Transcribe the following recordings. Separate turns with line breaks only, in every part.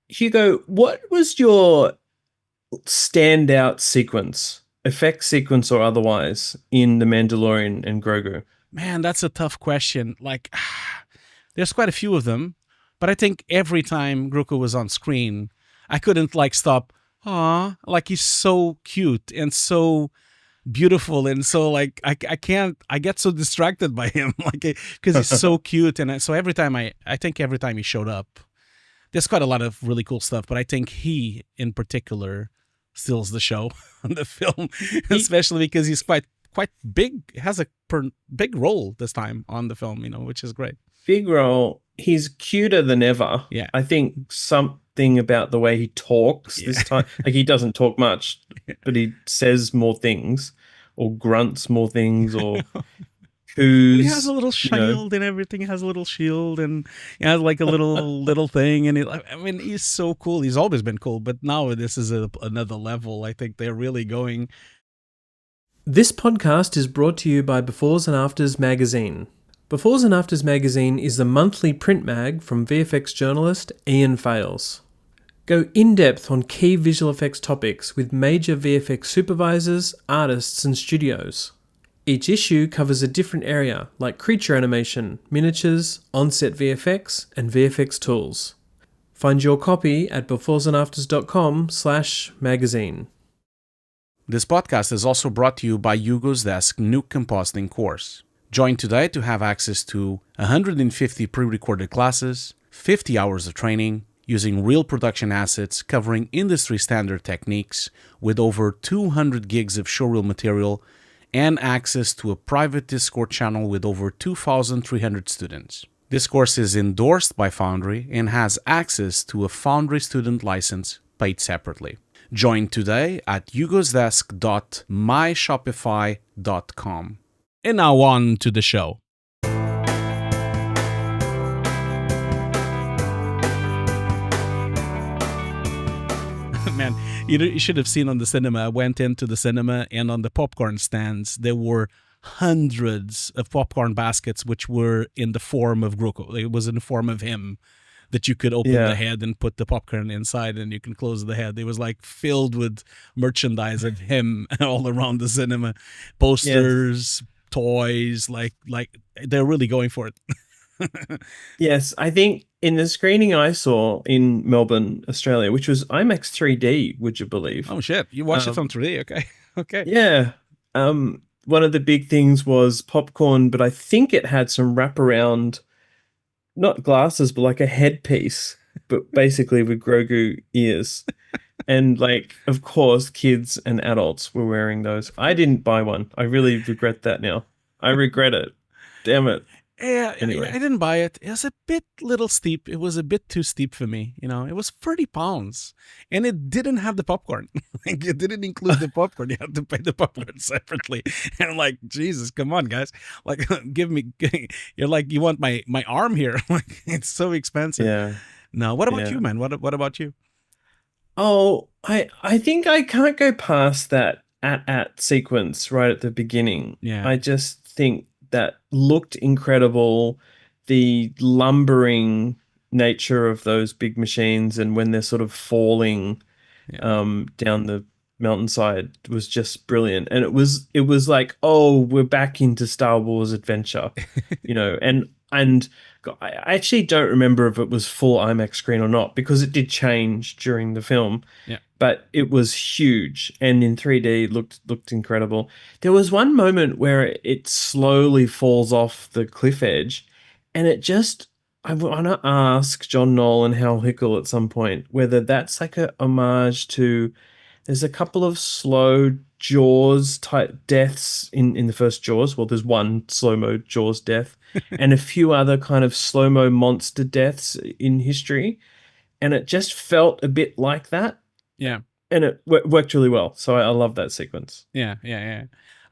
Hugo, what was your standout sequence, effect sequence or otherwise, in The Mandalorian and Grogu?
Man, that's a tough question. Like, there's quite a few of them, but I think every time Grogu was on screen, I couldn't like stop. Aw, like he's so cute and so beautiful, and so like I can't. I get so distracted by him, like because he's so cute, and so every time I think every time he showed up, there's quite a lot of really cool stuff. But I think he in particular steals the show on the film, especially because he's quite big, has a big role this time on the film, which is great.
Big role. He's cuter than ever.
Yeah.
I think something about the way he talks this time, like he doesn't talk much, but he says more things or grunts more things or coos.
He has a little shield and everything. He has a little shield and he has like a little thing. And he's so cool. He's always been cool, but now this is another level. I think they're really going.
This podcast is brought to you by Befores and Afters magazine. Befores and Afters magazine is the monthly print mag from VFX journalist Ian Fales. Go in-depth on key visual effects topics with major VFX supervisors, artists and studios. Each issue covers a different area like creature animation, miniatures, on-set VFX and VFX tools. Find your copy at beforesandafters.com/magazine.
This podcast is also brought to you by Hugo's Desk new compositing course. Join today to have access to 150 pre-recorded classes, 50 hours of training, using real production assets covering industry standard techniques with over 200 gigs of showreel material and access to a private Discord channel with over 2,300 students. This course is endorsed by Foundry and has access to a Foundry student license paid separately. Join today at hugosdesk.myshopify.com. And now on to the show. Man, you should have seen on the cinema. I went into the cinema and on the popcorn stands, there were hundreds of popcorn baskets which were in the form of Grogu. It was in the form of him that you could open the head and put the popcorn inside and you can close the head. It was like filled with merchandise of him all around the cinema. Posters, toys, like they're really going for it.
Yes, I think in the screening I saw in Melbourne, Australia, which was IMAX 3D, would you believe?
Oh shit, you watched it on 3D, okay.
Yeah. One of the big things was popcorn, but I think it had some wraparound, not glasses, but like a headpiece, but basically with Grogu ears. And like, of course, kids and adults were wearing those. I didn't buy one. I really regret that now. I regret it. Damn it.
Yeah,
anyway.
I didn't buy it. It was a bit little steep. It was a bit too steep for me. It was £30 and it didn't have the popcorn. Like it didn't include the popcorn. You had to pay the popcorn separately. And I'm like, Jesus, come on, guys. Like, you're like, you want my arm here. Like, it's so expensive.
Yeah.
No, what about you, man? What about you?
Oh, I think I can't go past that at sequence right at the beginning.
Yeah.
I just think that looked incredible. The lumbering nature of those big machines and when they're sort of falling down the mountainside was just brilliant. And it was like, oh, we're back into Star Wars adventure, and I actually don't remember if it was full IMAX screen or not because it did change during the film.
Yeah.
But it was huge and in 3D looked incredible. There was one moment where it slowly falls off the cliff edge and I want to ask John Knoll and Hal Hickel at some point whether that's like a homage to, there's a couple of slow Jaws type deaths in the first Jaws. Well, there's one slow-mo Jaws death and a few other kind of slow-mo monster deaths in history. And it just felt a bit like that.
Yeah.
And it worked really well. So I love that sequence.
Yeah.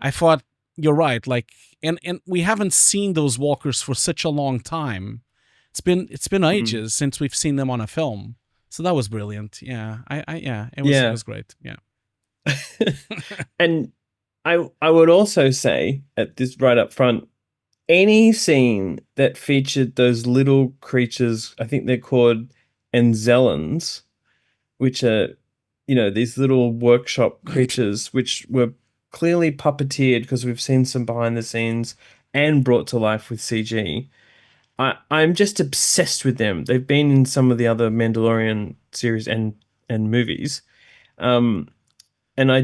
I thought you're right. Like, and we haven't seen those walkers for such a long time. It's been ages since we've seen them on a film. So that was brilliant. Yeah. It was great. Yeah.
And I would also say at this right up front, any scene that featured those little creatures, I think they're called Anzellans, which are, these little workshop creatures, which were clearly puppeteered because we've seen some behind the scenes and brought to life with CG. I'm just obsessed with them. They've been in some of the other Mandalorian series and movies. Um, and they're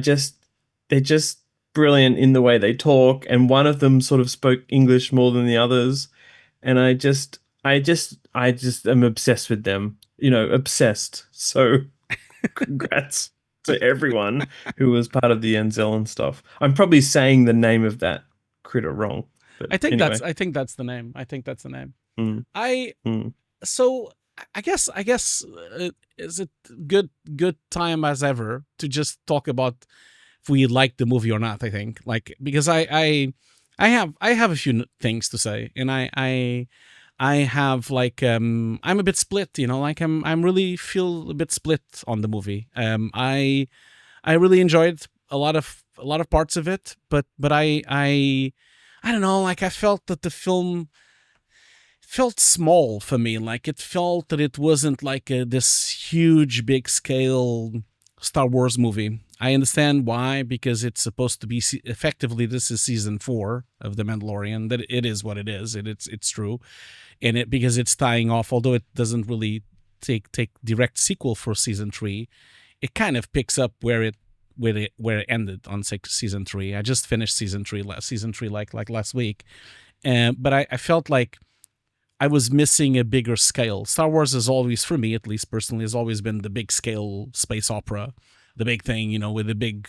just brilliant in the way they talk. And one of them sort of spoke English more than the others. And I just am obsessed with them, obsessed. So congrats to everyone who was part of the Anzellan stuff. I'm probably saying the name of that critter wrong. But
I think
anyway.
that's the name. I think that's the name.
Mm.
I
Mm.
So I guess is it good time as ever to just talk about if we like the movie or not. I think because I have a few things to say, and I have I'm a bit split, I'm really feel a bit split on the movie. I really enjoyed a lot of parts of it, but I don't know, I felt that the film felt small for me. It felt that it wasn't this huge, big scale Star Wars movie. I understand why, because it's supposed to be effectively, this is season 4 of The Mandalorian. That it is what it is. It's true, and because it's tying off, although it doesn't really take direct sequel for season 3, it kind of picks up where it ended on season 3. I just finished season 3 last week, but I felt like I was missing a bigger scale. Star Wars has always, for me at least personally, has always been the big scale space opera, the big thing, with the big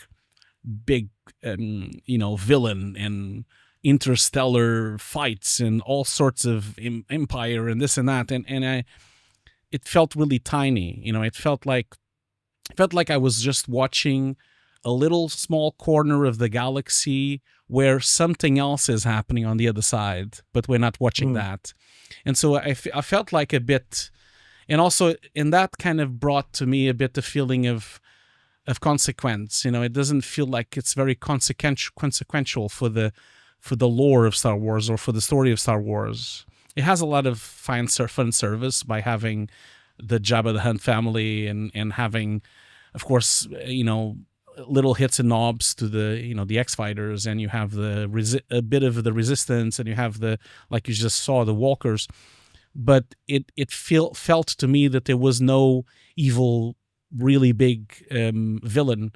villain and interstellar fights and all sorts of empire and this and that, and it felt really tiny. It felt like I was just watching a little small corner of the galaxy where something else is happening on the other side, but we're not watching that. And so I felt like a bit, and also in that kind of brought to me a bit the feeling of consequence. It doesn't feel like it's very consequential for the lore of Star Wars or for the story of Star Wars. It has a lot of fun service by having the Jabba the Hutt family and having, of course, little hits and knobs to the the X-Fighters, and you have a bit of the Resistance, and you have like you just saw, the Walkers. But it felt to me that there was no evil, really big villain.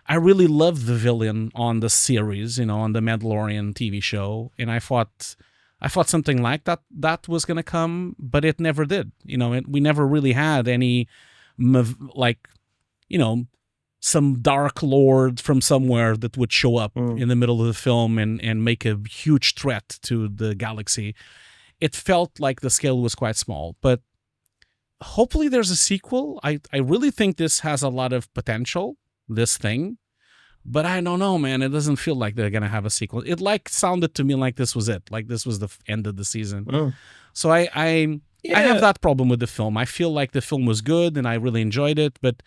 I really loved the villain on the series, on the Mandalorian TV show, and I thought something like that was going to come, but it never did. We never really had any some dark lord from somewhere that would show up in the middle of the film and make a huge threat to the galaxy. It felt like the scale was quite small, but hopefully there's a sequel. I really think this has a lot of potential, this thing, but I don't know, man. It doesn't feel like they're going to have a sequel. It sounded to me like this was it. Like this was the end of the season. So I have that problem with the film. I feel like the film was good and I really enjoyed it, but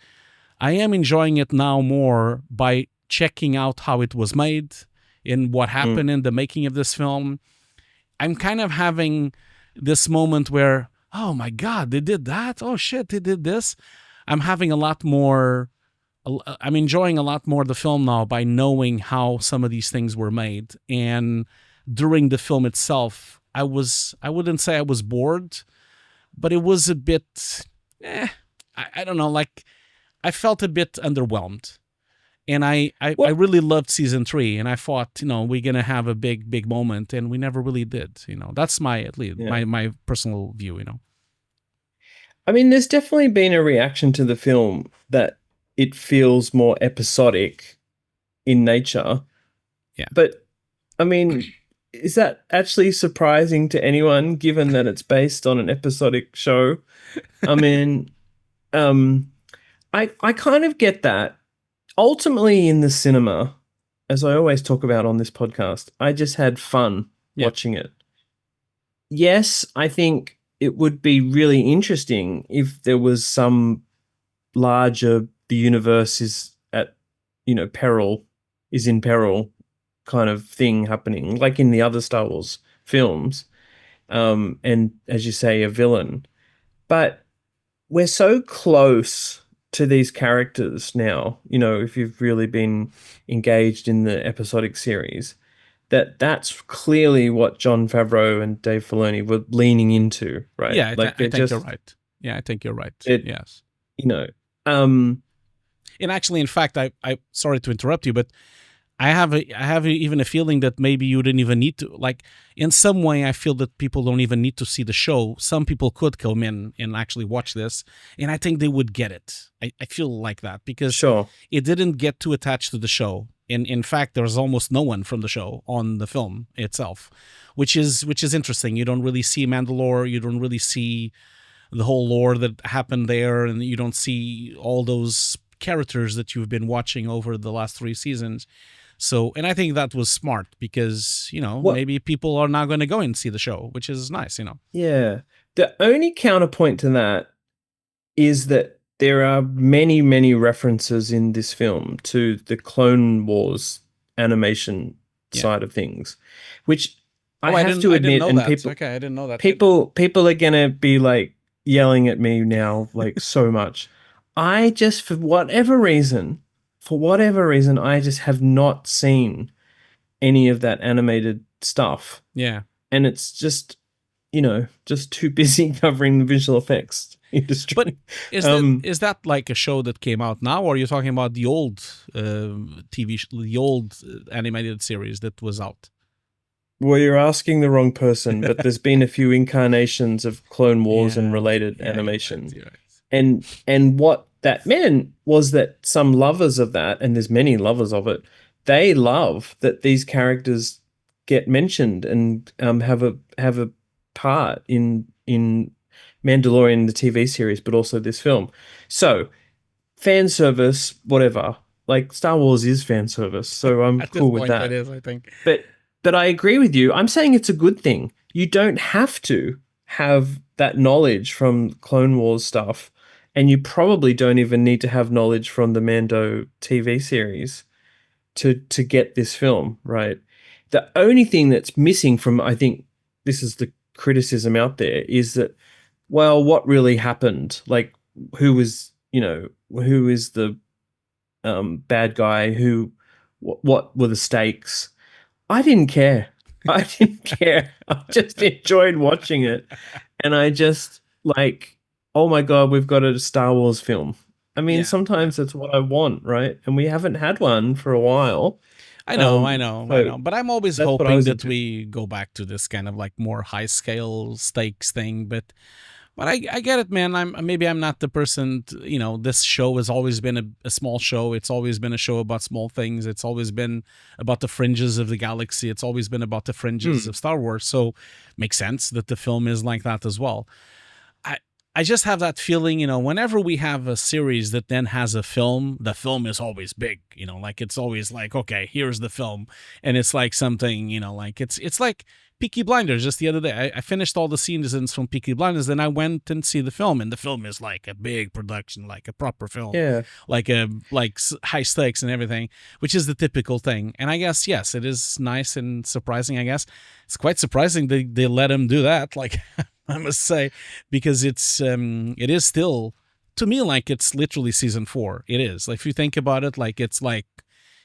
I am enjoying it now more by checking out how it was made and what happened in the making of this film. I'm kind of having this moment where, oh my God, they did that. Oh shit, they did this. I'm enjoying a lot more the film now by knowing how some of these things were made. And during the film itself, I wouldn't say I was bored, but it was a bit, I don't know, I felt a bit underwhelmed. And I really loved season 3, and I thought, we're going to have a big moment, and we never really did. That's my personal view,
I mean, there's definitely been a reaction to the film that it feels more episodic in nature.
Yeah.
But, I mean, is that actually surprising to anyone, given that it's based on an episodic show? I mean, I kind of get that. Ultimately, in the cinema, as I always talk about on this podcast, I just had fun watching it. Yes, I think it would be really interesting if there was some larger, the universe is at, peril, is in peril kind of thing happening, like in the other Star Wars films. And as you say, a villain. But we're so close to these characters now, if you've really been engaged in the episodic series, that's clearly what Jon Favreau and Dave Filoni were leaning into, right?
Yeah,
Like
I think you're right. Yeah, I think you're right.
it,
Yes.
you know, um,
And actually, in fact, I sorry to interrupt you, but I have even a feeling that maybe you didn't even need to, like, in some way I feel that people don't even need to see the show. Some people could come in and actually watch this, and I think they would get it. I feel like that because
sure.
it didn't get too attached to the show. In fact, there's almost no one from the show on the film itself, which is interesting. You don't really see Mandalore, you don't really see the whole lore that happened there, and you don't see all those characters that you've been watching over the last 3 seasons. So, and I think that was smart because,
What?
maybe people are not going to go and see the show, which is nice,
Yeah. The only counterpoint to that is that there are many, many references in this film to the Clone Wars animation
Yeah.
side of things, which I
I
have
didn't,
to
I didn't
admit,
know
and
that.
people
Okay, I didn't know that.
people are gonna be like yelling at me now, like so much. I just, for whatever reason, I just have not seen any of that animated stuff,
Yeah.
and it's just, just too busy covering the visual effects industry.
But is that like a show that came out now, or are you talking about the old the old animated series that was out?
Well, you're asking the wrong person, but there's been a few incarnations of Clone Wars and related animation.
You're right.
And what that meant was that some lovers of that, and there's many lovers of it, they love that these characters get mentioned and have a part in Mandalorian, the TV series, but also this film. So, fan service, whatever. Like, Star Wars is fan service, so I'm
At this
cool with
point,
that.
it is, I think.
But I agree with you. I'm saying it's a good thing. You don't have to have that knowledge from Clone Wars stuff, and you probably don't even need to have knowledge from the Mando TV series to get this film, right? The only thing that's missing from, I think this is the criticism out there, is that, well, what really happened? Like, who is the bad guy? What were the stakes? I didn't care. I didn't care. I just enjoyed watching it. And I just like, oh my God, we've got a Star Wars film. I mean, sometimes that's what I want, right? And we haven't had one for a while.
I know.
so
But I'm always
that's what I
hoping
was
that
into.
we go back to this kind of like more high scale stakes thing. But I get it, man. I'm not the person. This show has always been a small show. It's always been a show about small things. It's always been about the fringes of the galaxy. It's always been about the fringes of Star Wars. So, makes sense that the film is like that as well. I just have that feeling, whenever we have a series that then has a film, the film is always big, like it's always like, okay, here's the film. And it's like something, like it's like Peaky Blinders. Just the other day, I finished all the seasons from Peaky Blinders, then I went and see the film, and the film is like a big production, like a proper film,
Yeah.
like high stakes and everything, which is the typical thing. And I guess, yes, it is nice and surprising. I guess it's quite surprising they let him do that. Like, I must say, because it is still, to me, like it's literally season 4. It is. Like, if you think about it, like it's like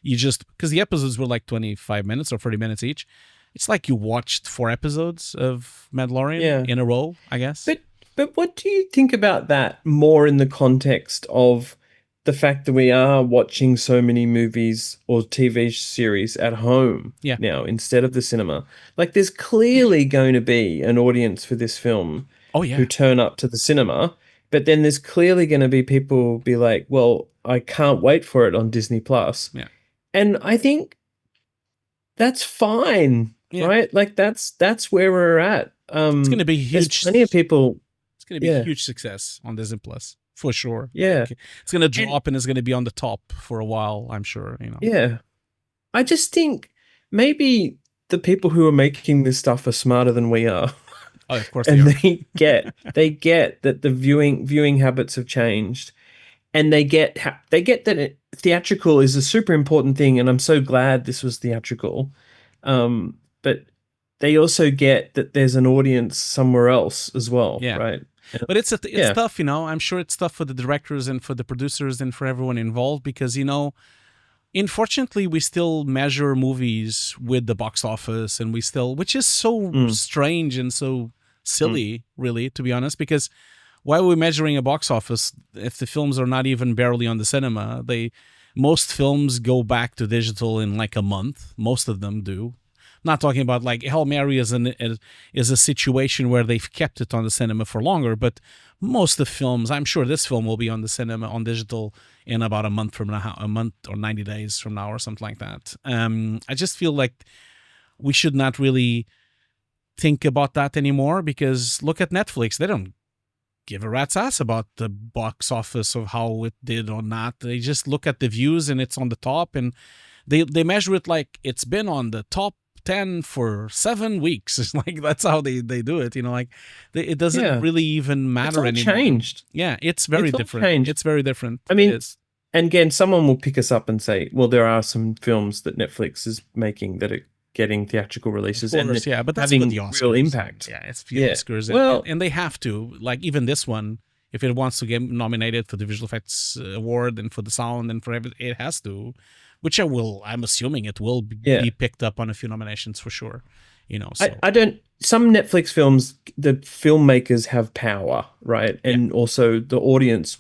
you just, because the episodes were like 25 minutes or 30 minutes each. It's like you watched 4 episodes of Mandalorian in a row, I guess.
But what do you think about that more in the context of the fact that we are watching so many movies or TV series at home now instead of the cinema? Like, there's clearly going to be an audience for this film who turn up to the cinema, but then there's clearly going to be people who be like, well, I can't wait for it on Disney Plus.
Yeah.
And I think that's fine, right? Like, that's where we're at.
It's going to be huge.
There's plenty of people.
It's going to be a huge success on Disney Plus. For sure.
Yeah.
Like, it's going to drop and it's going to be on the top for a while, I'm sure,
Yeah. I just think maybe the people who are making this stuff are smarter than we are.
Oh, of course
and
they are.
they get that the viewing habits have changed, and they get that theatrical is a super important thing, and I'm so glad this was theatrical. But they also get that there's an audience somewhere else as well, right?
But it's
Yeah.
tough, I'm sure it's tough for the directors and for the producers and for everyone involved because unfortunately we still measure movies with the box office, and which is so strange and so silly, really, to be honest, because why are we measuring a box office if the films are not even barely on the cinema? Most films go back to digital in like a month. Most of them do. Not talking about like Hail Mary is a situation where they've kept it on the cinema for longer, but most of the films, I'm sure this film will be on the cinema on digital in about a month from now, a month or 90 days from now, or something like that. I just feel like we should not really think about that anymore, because look at Netflix. They don't give a rat's ass about the box office of how it did or not. They just look at the views and it's on the top, and they measure it like it's been on the top 10 for 7 weeks. It's like that's how they do it. It doesn't really even matter
it's all
anymore.
Changed.
Yeah, it's very different.
Changed.
It's very different.
I mean, and again, someone will pick us up and say, well, there are some films that Netflix is making that are getting theatrical releases,
of course,
and
but that's
having
the Oscars.
real impact.
Yeah, it's the Oscars.
Well,
and they have to, like, even this one, if it wants to get nominated for the visual effects award and for the sound and for everything, it has to, which I'm assuming it will be picked up on a few nominations for sure. So.
I don't. Some Netflix films, the filmmakers have power, right? And also the audience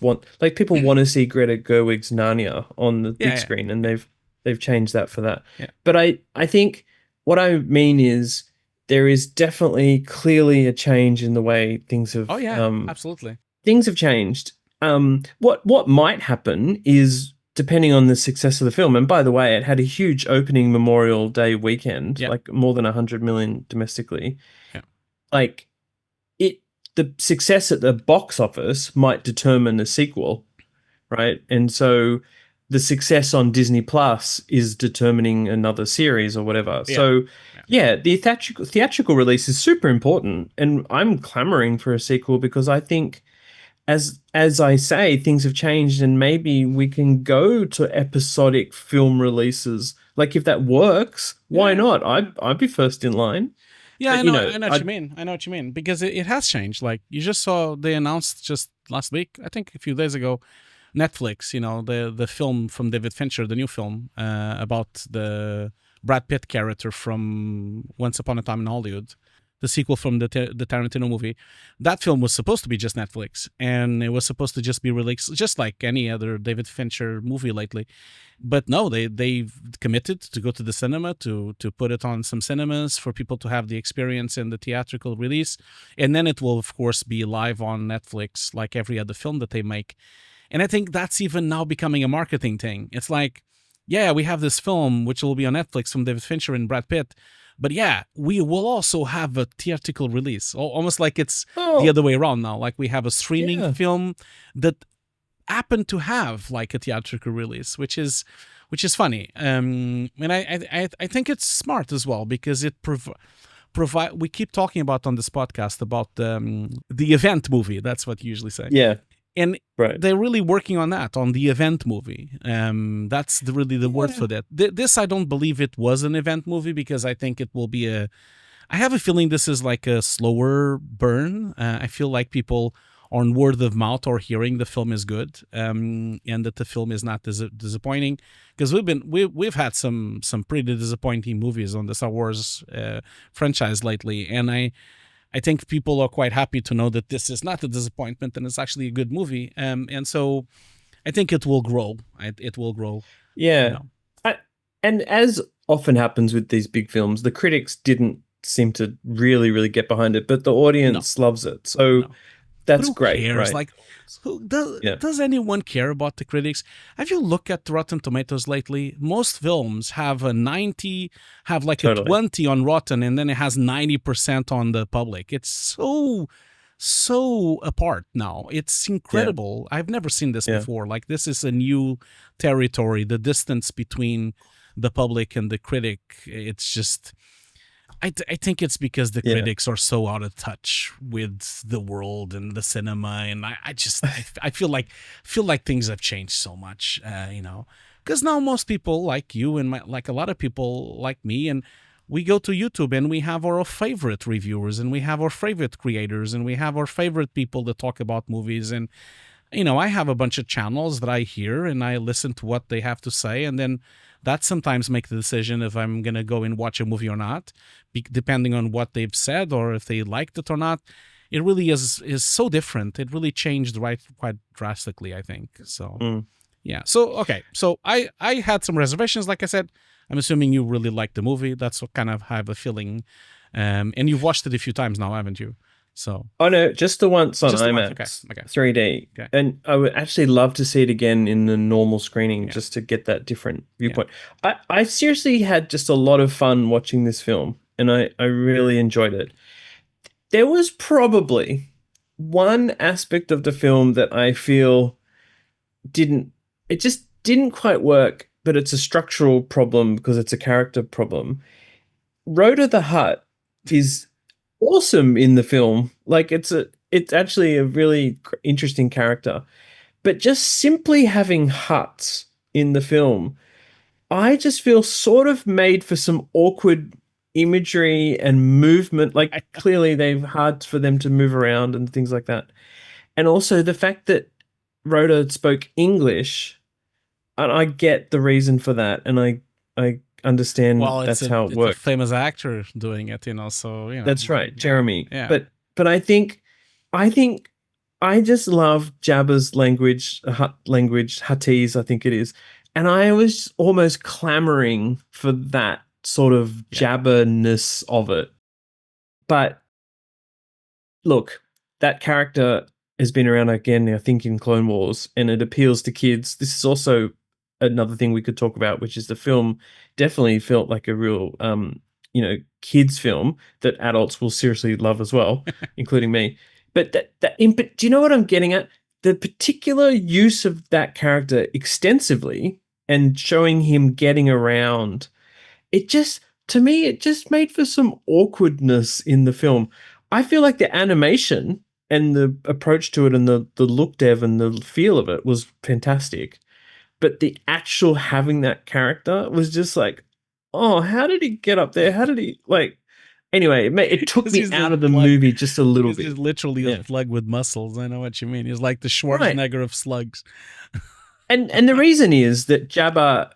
people want to see Greta Gerwig's Narnia on the big screen, and they've changed that for that.
Yeah.
But I think what I mean is there is definitely clearly a change in the way things have.
Oh yeah, absolutely.
Things have changed. What might happen is, depending on the success of the film, and by the way, it had a huge opening Memorial Day weekend, like more than 100 million domestically.
Yeah.
Like the success at the box office might determine the sequel, right? And so the success on Disney Plus is determining another series or whatever.
Yeah.
So the theatrical release is super important, and I'm clamoring for a sequel because I think, as I say, things have changed, and maybe we can go to episodic film releases. Like, if that works, why not? I'd be first in line.
Yeah, I know what you mean. I know what you mean, because it has changed. Like, you just saw, they announced just last week, I think a few days ago, Netflix, the film from David Fincher, the new film about the Brad Pitt character from Once Upon a Time in Hollywood, the sequel from the Tarantino movie. That film was supposed to be just Netflix, and it was supposed to just be released just like any other David Fincher movie lately. But no, they've committed to go to the cinema, to put it on some cinemas for people to have the experience in the theatrical release. And then it will, of course, be live on Netflix like every other film that they make. And I think that's even now becoming a marketing thing. It's like, yeah, we have this film which will be on Netflix from David Fincher and Brad Pitt, but yeah, we will also have a theatrical release. Almost like it's the other way around now. Like, we have a streaming film that happened to have like a theatrical release, which is funny. And I think it's smart as well, because it provide. We keep talking about on this podcast about the event movie. That's what you usually say.
Yeah.
And they're really working on that, on the event movie. That's really the word for that. This, I don't believe it was an event movie, because I think it will be I have a feeling this is like a slower burn. I feel like people on word of mouth or hearing the film is good, and that the film is not disappointing. Because we've had some pretty disappointing movies on the Star Wars franchise lately, and I think people are quite happy to know that this is not a disappointment and it's actually a good movie. And so I think it will grow. It will grow.
Yeah. And as often happens with these big films, the critics didn't seem to really, really get behind it, but the audience loves it. So that's great.
Cares?
Right?
Like, does anyone care about the critics? Have you looked at Rotten Tomatoes lately? Most films have a 90, have like a 20 on Rotten, and then it has 90% on the public. It's so apart now. It's incredible. I've never seen this before. Like, this is a new territory. The distance between the public and the critic, it's just... I think it's because the critics are so out of touch with the world and the cinema, and I feel like things have changed so much, because now most people like you and like a lot of people like me, and we go to YouTube and we have our favorite reviewers and we have our favorite creators and we have our favorite people that talk about movies. And, I have a bunch of channels that I hear and I listen to what they have to say. And then that sometimes makes the decision if I'm going to go and watch a movie or not, depending on what they've said or if they liked it or not. It really is so different. It really changed quite drastically, I think. So, yeah. So, okay. So I had some reservations. Like I said, I'm assuming you really liked the movie. That's what kind of have a feeling. And you've watched it a few times now, haven't you? So.
Oh no, just the once on
Just the once,
IMAX,
okay.
3D,
Okay.
and I would actually love to see it again in the normal screening just to get that different viewpoint. I seriously had just a lot of fun watching this film, and I really enjoyed it. There was probably one aspect of the film that I feel just didn't quite work, but it's a structural problem because it's a character problem. Rotta the Hutt is awesome in the film. Like it's actually a really interesting character, but just simply having huts in the film, I just feel sort of made for some awkward imagery and movement. Like clearly they've hard for them to move around and things like that. And also the fact that Rotta spoke English, and I get the reason for that, and I understand that's how it works.
It's a famous actor doing it, so
That's right, Jeremy.
Yeah.
But I think I just love Jabba's language, Hutt language, Huttese, I think it is. And I was almost clamoring for that sort of Jabba-ness of it. But look, that character has been around again, I think, in Clone Wars, and it appeals to kids. This is also another thing we could talk about, which is the film definitely felt like a real, kids film that adults will seriously love as well, including me. But do you know what I'm getting at? The particular use of that character extensively and showing him getting around, to me, it just made for some awkwardness in the film. I feel like the animation and the approach to it and the look dev and the feel of it was fantastic. But the actual having that character was just like, oh, how did he get up there? How did he, anyway, it took me out of the movie just a little bit.
He's literally a slug with muscles. I know what you mean. He's like the Schwarzenegger of slugs.
And the reason is that Jabba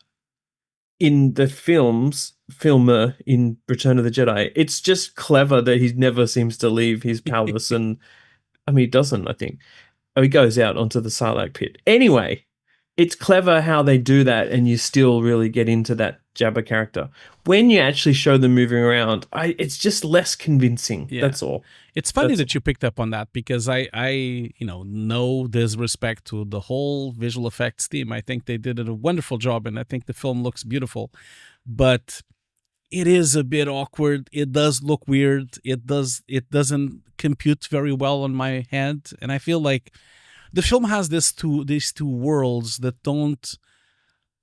in the filmer in Return of the Jedi, it's just clever that he never seems to leave his palace. And I mean, he doesn't, I think. Oh, he goes out onto the Sarlacc pit. Anyway, it's clever how they do that, and you still really get into that Jabba character. When you actually show them moving around, it's just less convincing. Yeah. That's all.
It's funny that you picked up on that, because I know there's respect to the whole visual effects team. I think they did a wonderful job, and I think the film looks beautiful. But it is a bit awkward. It does look weird. It doesn't compute very well on my head, and I feel like the film has these two worlds that don't,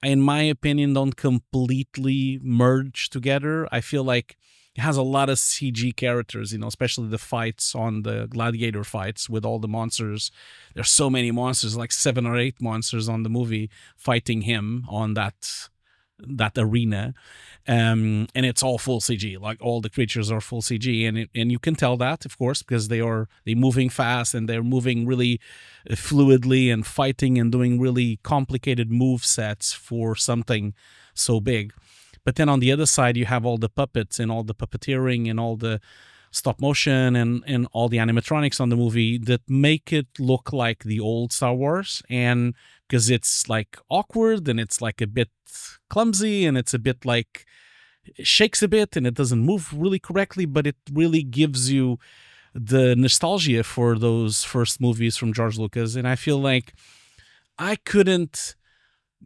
in my opinion, don't completely merge together. I feel like it has a lot of CG characters, especially the fights on the gladiator fights with all the monsters. There's so many monsters, like 7 or 8 monsters on the movie fighting him on that arena, and it's all full CG. Like all the creatures are full CG, and you can tell that, of course, because they're moving fast and they're moving really fluidly and fighting and doing really complicated move sets for something so big. But then on the other side, you have all the puppets and all the puppeteering and all the stop motion and all the animatronics on the movie that make it look like the old Star Wars. And because it's like awkward and it's like a bit clumsy and it's a bit like it shakes a bit and it doesn't move really correctly, but it really gives you the nostalgia for those first movies from George Lucas. And I feel like I couldn't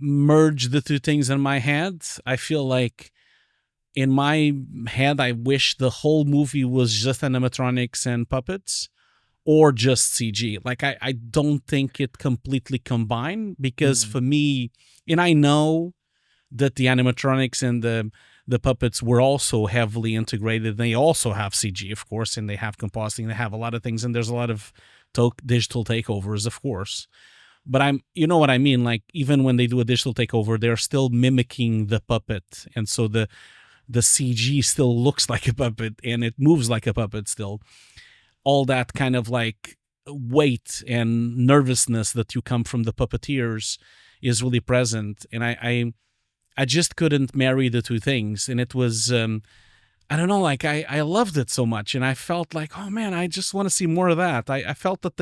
merge the two things in my head. I feel like in my head, I wish the whole movie was just animatronics and puppets or just CG. Like, I don't think it completely combined, because for me, and I know that the animatronics and the puppets were also heavily integrated. They also have CG, of course, and they have compositing. They have a lot of things, and there's a lot of digital takeovers, of course. But you know what I mean? Like, even when they do a digital takeover, they're still mimicking the puppet. And so the the CG still looks like a puppet and it moves like a puppet still. All that kind of like weight and nervousness that you come from the puppeteers is really present. And I just couldn't marry the two things. And it was, I don't know, like I loved it so much. And I felt like, oh man, I just want to see more of that. I felt that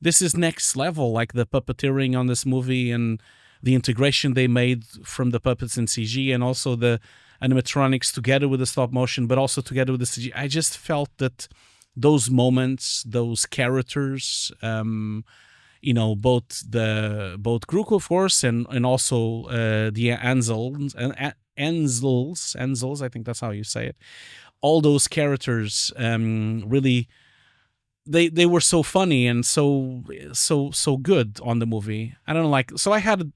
this is next level, like the puppeteering on this movie and the integration they made from the puppets and CG and also the animatronics together with the stop motion, but also together with the CG. I just felt that those moments, those characters, both Grogu, of course, and also the Enzels, I think that's how you say it. All those characters really, they were so funny and so good on the movie. I don't know, like, so I had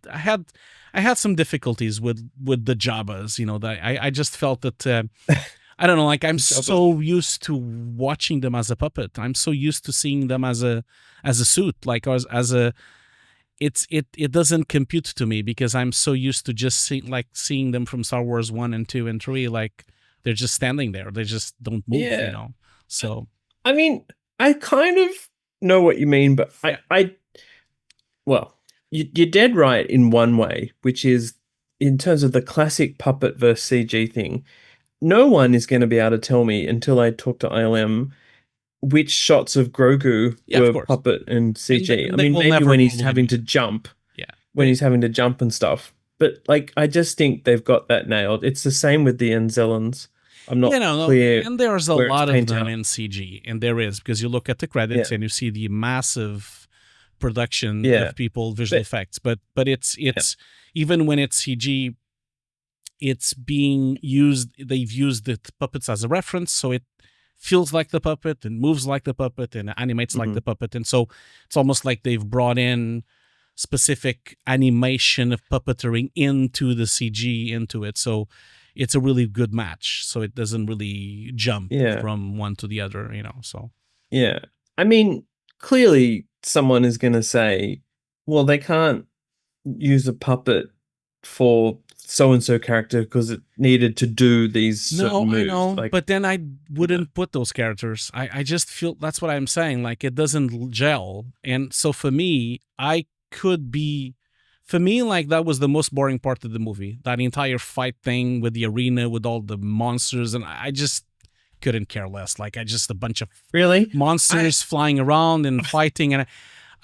some difficulties with the Jabbas, that I just felt that. I don't know, like I'm so used to watching them as a puppet. I'm so used to seeing them as a suit, like as a. It doesn't compute to me because I'm so used to just seeing them from Star Wars 1 and 2 and 3, like they're just standing there. They just don't move, So
I mean, I kind of know what you mean, but you're dead right in one way, which is in terms of the classic puppet versus CG thing. No one is going to be able to tell me until I talk to ILM which shots of Grogu were puppet and CG. I mean, maybe when he's having to jump.
Yeah.
When he's having to jump and stuff. But, like, I just think they've got that nailed. It's the same with the Enzellans. I'm not clear.
And there's a lot of them in CG. And there is, because you look at the credits and you see the massive production of people, visual effects. But it's even when it's CG, it's being used, they've used the puppets as a reference, so it feels like the puppet and moves like the puppet and animates like the puppet. And so it's almost like they've brought in specific animation of puppetering into the CG into it. So it's a really good match. So it doesn't really jump from one to the other, so.
Yeah. I mean, clearly someone is going to say, well, they can't use a puppet for so-and-so character because it needed to do these certain moves.
I know, but then I wouldn't put those characters. I just feel, that's what I'm saying, like it doesn't gel. And so for me, like that was the most boring part of the movie. That entire fight thing with the arena with all the monsters, and I just couldn't care less. Like a bunch of monsters flying around and fighting, and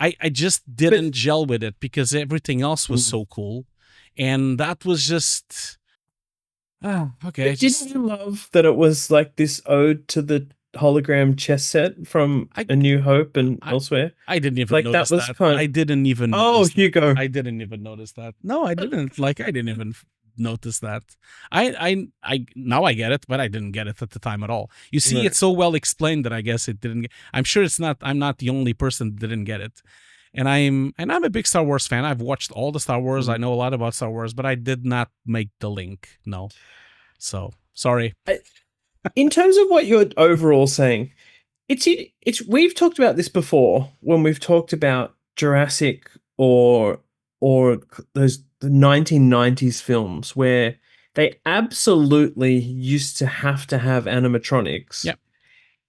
I just didn't gel with it because everything else was so cool. And that was just okay.
Didn't you love that it was like this ode to the hologram chess set from A New Hope and elsewhere?
I didn't even notice that. I didn't even.
Oh, Hugo!
I didn't even notice that. No, I didn't. I didn't even notice that. I now I get it, but I didn't get it at the time at all. You see, it's so well explained that I guess it didn't. I'm sure it's not. I'm not the only person that didn't get it. And I'm a big Star Wars fan. I've watched all the Star Wars. I know a lot about Star Wars, but I did not make the link. No. So, sorry.
In terms of what you're overall saying, it's we've talked about this before when we've talked about Jurassic or those the 1990s films where they absolutely used to have animatronics.
Yep.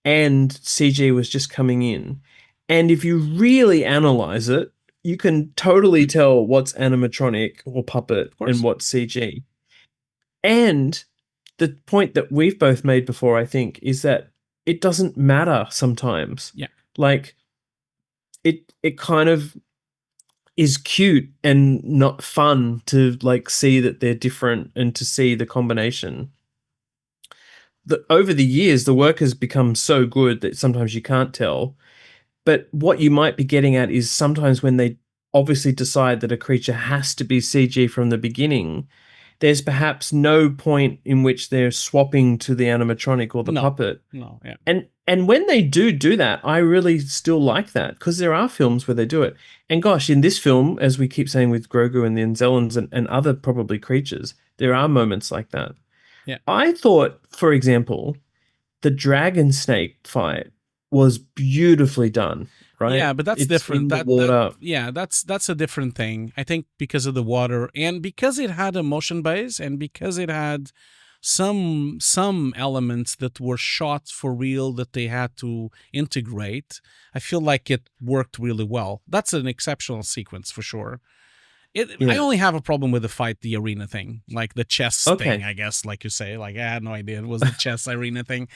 And CG was just coming in. And if you really analyze it, you can totally tell what's animatronic or puppet and what's CG. And the point that we've both made before, I think, is that it doesn't matter sometimes.
Yeah.
Like, it kind of is cute and not fun to, like, see that they're different and to see the combination. Over the years, the work has become so good that sometimes you can't tell. But what you might be getting at is sometimes when they obviously decide that a creature has to be CG from the beginning, there's perhaps no point in which they're swapping to the animatronic or the puppet.
No, yeah.
And when they do that, I really still like that because there are films where they do it. And gosh, in this film, as we keep saying with Grogu and the Enzellans and other probably creatures, there are moments like that.
Yeah.
I thought, for example, the dragon snake fight was beautifully done, right?
Yeah, but that's
it's
different.
That's
a different thing. I think because of the water and because it had a motion base and because it had some elements that were shot for real that they had to integrate. I feel like it worked really well. That's an exceptional sequence for sure. I only have a problem with the arena thing, like the chess thing, I guess, like you say. Like, I had no idea it was the chess arena thing,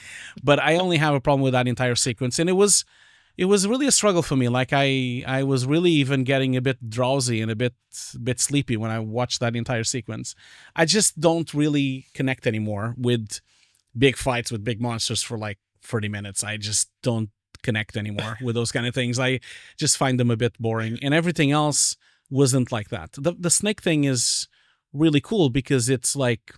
but I only have a problem with that entire sequence. And it was really a struggle for me. Like, I was really even getting a bit drowsy and a bit sleepy when I watched that entire sequence. I just don't really connect anymore with big fights with big monsters for like 30 minutes. I just don't connect anymore with those kind of things. I just find them a bit boring, and everything else wasn't like that. The snake thing is really cool because it's like,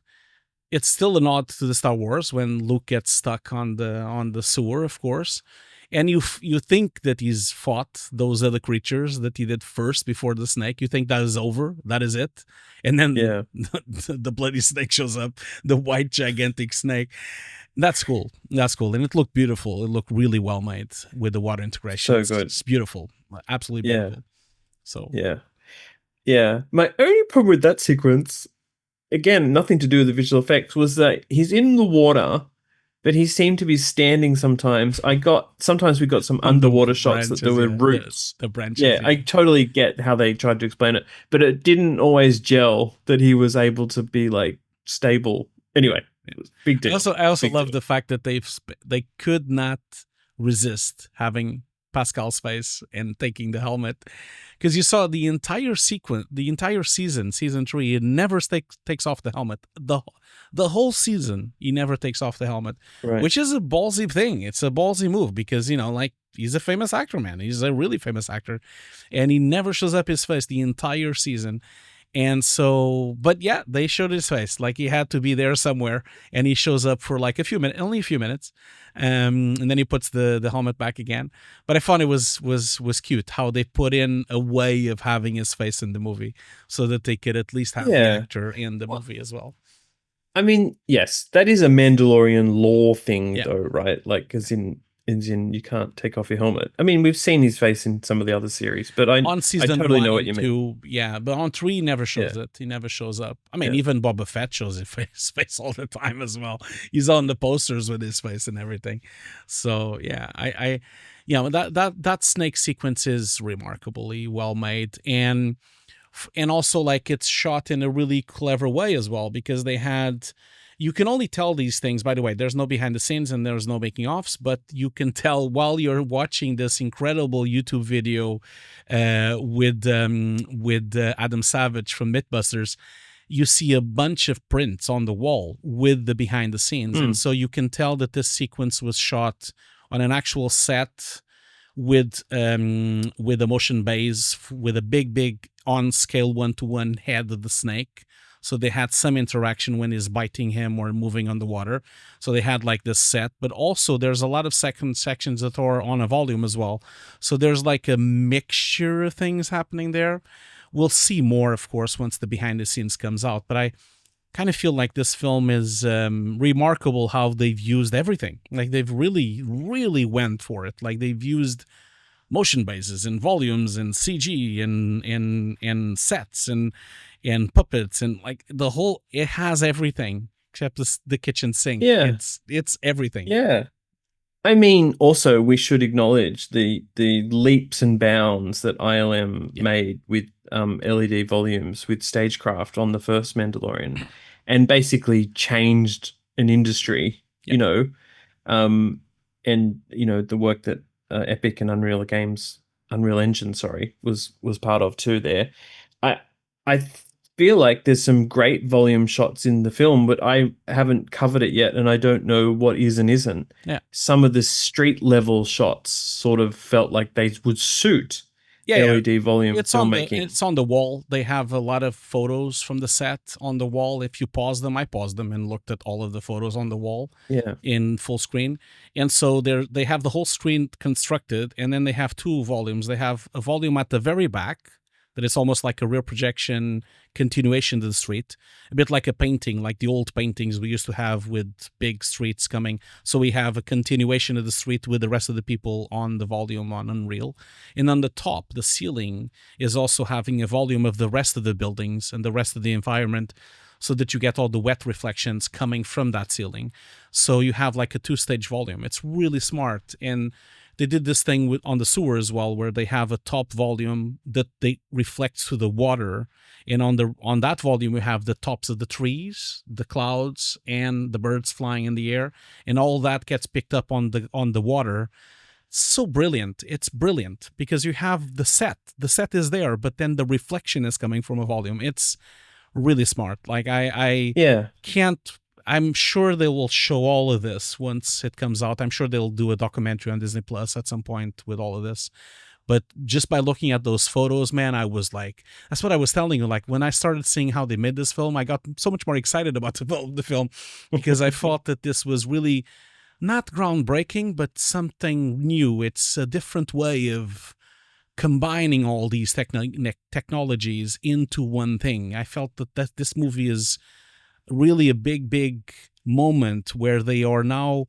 it's still a nod to the Star Wars when Luke gets stuck on the sewer, of course, and you think that he's fought those other creatures that he did first before the snake. You think that is over, that is it, and then the bloody snake shows up, the white gigantic snake. That's cool, and it looked beautiful. It looked really well made with the water integration.
So good.
It's beautiful, absolutely beautiful. So
yeah. My only problem with that sequence, again, nothing to do with the visual effects, was that he's in the water, but he seemed to be standing sometimes. Sometimes we got some underwater shots that there were roots.
The branches.
Yeah, I totally get how they tried to explain it, but it didn't always gel that he was able to be like stable. Anyway, it was big deal.
I also love the fact that they could not resist having Pascal's face and taking the helmet, because you saw the entire sequence, the entire season 3, it never takes off the helmet. The whole season he never takes off the helmet, which is a ballsy thing. It's a ballsy move because, you know, like, he's a famous actor, man. He's a really famous actor, and he never shows up his face the entire season. And so, but yeah, they showed his face, like he had to be there somewhere, and he shows up for like only a few minutes, and then he puts the helmet back again. But I found it was cute how they put in a way of having his face in the movie, so that they could at least have the actor in the movie as well.
I mean, yes, that is a Mandalorian lore thing, though, right? Like, as in you can't take off your helmet. I mean, we've seen his face in some of the other series, but I totally know what you mean.
Yeah, but on 3 he never shows it. He never shows up. I mean, even Boba Fett shows his face all the time as well. He's on the posters with his face and everything. So yeah, that snake sequence is remarkably well made, and also like it's shot in a really clever way as well, because they had. You can only tell these things, by the way, there's no behind the scenes and there's no making offs, but you can tell while you're watching this incredible YouTube video with Adam Savage from Mythbusters. You see a bunch of prints on the wall with the behind the scenes. And so you can tell that this sequence was shot on an actual set with a motion base, with a big on scale 1-to-1 head of the snake. So they had some interaction when he's biting him or moving on the water. So they had like this set, but also there's a lot of sections that are on a volume as well. So there's like a mixture of things happening there. We'll see more, of course, once the behind the scenes comes out. But I kind of feel like this film is remarkable how they've used everything. Like they've really, really went for it. Like they've used motion bases and volumes and CG and sets and puppets and like the whole, it has everything except the kitchen sink. It's everything.
Yeah. I mean, also we should acknowledge the leaps and bounds that ILM made with LED volumes with stagecraft on the first Mandalorian, and basically changed an industry, you know, and you know the work that Epic and Unreal Engine, was part of too. There, I feel like there's some great volume shots in the film, but I haven't covered it yet, and I don't know what is and isn't.
Yeah.
Some of the street level shots sort of felt like they would suit LED volume filmmaking.
It's on the wall. They have a lot of photos from the set on the wall. If you pause them, I paused them and looked at all of the photos on the wall in full screen. And so they have the whole screen constructed, and then they have two volumes. They have a volume at the very back, that it's almost like a rear projection continuation to the street, a bit like a painting, like the old paintings we used to have with big streets coming. So we have a continuation of the street with the rest of the people on the volume on Unreal. And on the top, the ceiling is also having a volume of the rest of the buildings and the rest of the environment. so that you get all the wet reflections coming from that ceiling. So you have like a 2-stage volume. It's really smart. And they did this thing on the sewer as well, where they have a top volume that they reflects to the water. And on that volume, you have the tops of the trees, the clouds, and the birds flying in the air. And all that gets picked up on the water. So brilliant. It's brilliant because you have the set. The set is there, but then the reflection is coming from a volume. It's really smart. Like I can't. I'm sure they will show all of this once it comes out. I'm sure they'll do a documentary on Disney Plus at some point with all of this. But just by looking at those photos, man, I was like, that's what I was telling you. Like when I started seeing how they made this film, I got so much more excited about the film because I thought that this was really not groundbreaking, but something new. It's a different way of combining all these technologies into one thing. I felt that this movie is really a big moment where they are now,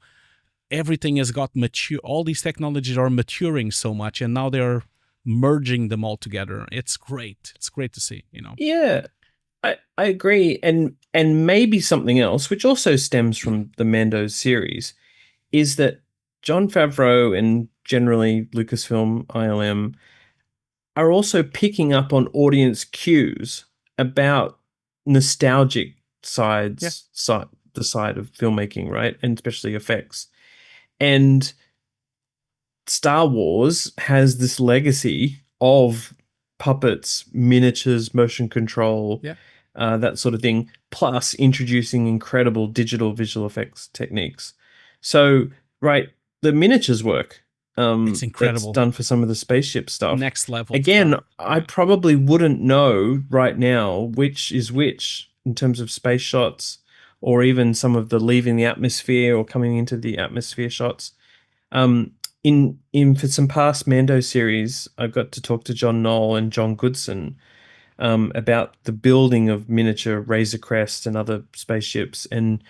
everything has got mature, all these technologies are maturing so much, and now they're merging them all together. It's great. It's great to see,
Yeah, I agree. And maybe something else, which also stems from the Mando series, is that Jon Favreau and generally Lucasfilm ILM are also picking up on audience cues about nostalgic the side of filmmaking, right? And especially effects. And Star Wars has this legacy of puppets, miniatures, motion control, that sort of thing, plus introducing incredible digital visual effects techniques. So, right, the miniatures work.
It's incredible.
That's done for some of the spaceship stuff.
Next level.
Again, I probably wouldn't know right now which is which in terms of space shots, or even some of the leaving the atmosphere or coming into the atmosphere shots. In for some past Mando series, I got to talk to John Knoll and John Goodson about the building of miniature Razor Crest and other spaceships, and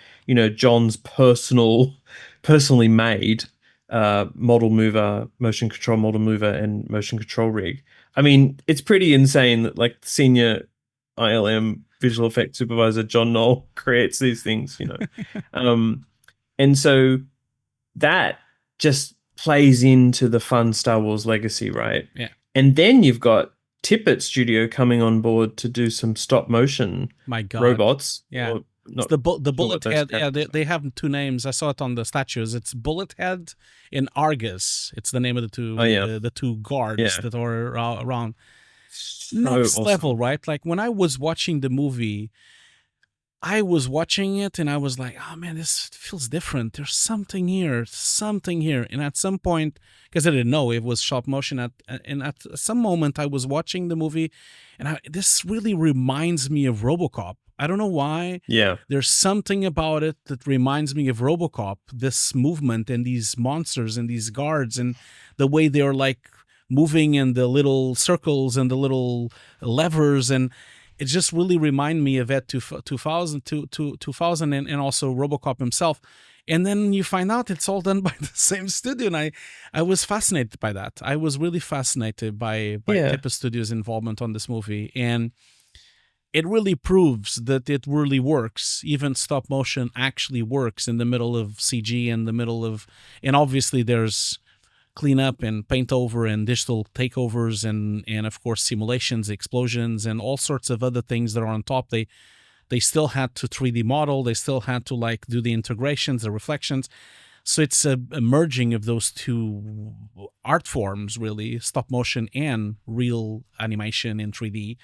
John's personally made model mover, motion control model mover, and motion control rig. I mean, it's pretty insane that like senior ILM visual effects supervisor John Knoll creates these things, and so that just plays into the fun Star Wars legacy, right?
Yeah.
And then you've got Tippett Studio coming on board to do some stop motion robots.
Yeah. It's the Bullethead. Yeah, they have two names. I saw it on the statues. It's Bullethead and Arges. It's the name of the two the two guards that are around. Next level, right? Like when I was watching the movie, I was watching it and I was like, oh man, this feels different. There's something here. And at some point, because I didn't know it was stop motion, at some moment I was watching the movie and this really reminds me of RoboCop. I don't know why.
Yeah.
There's something about it that reminds me of RoboCop, this movement and these monsters and these guards and the way they're like moving in the little circles and the little levers, and it just really reminded me of it 2000 and also RoboCop himself. And then you find out it's all done by the same studio, and I was fascinated by that. I was really fascinated by Tippett Studio's involvement on this movie, and it really proves that it really works. Even stop motion actually works in the middle of CG, and obviously there's cleanup and paint over and digital takeovers and of course simulations, explosions, and all sorts of other things that are on top. They still had to 3D model. They still had to like do the integrations, the reflections. So it's a merging of those two art forms, really, stop motion and real animation in 3D.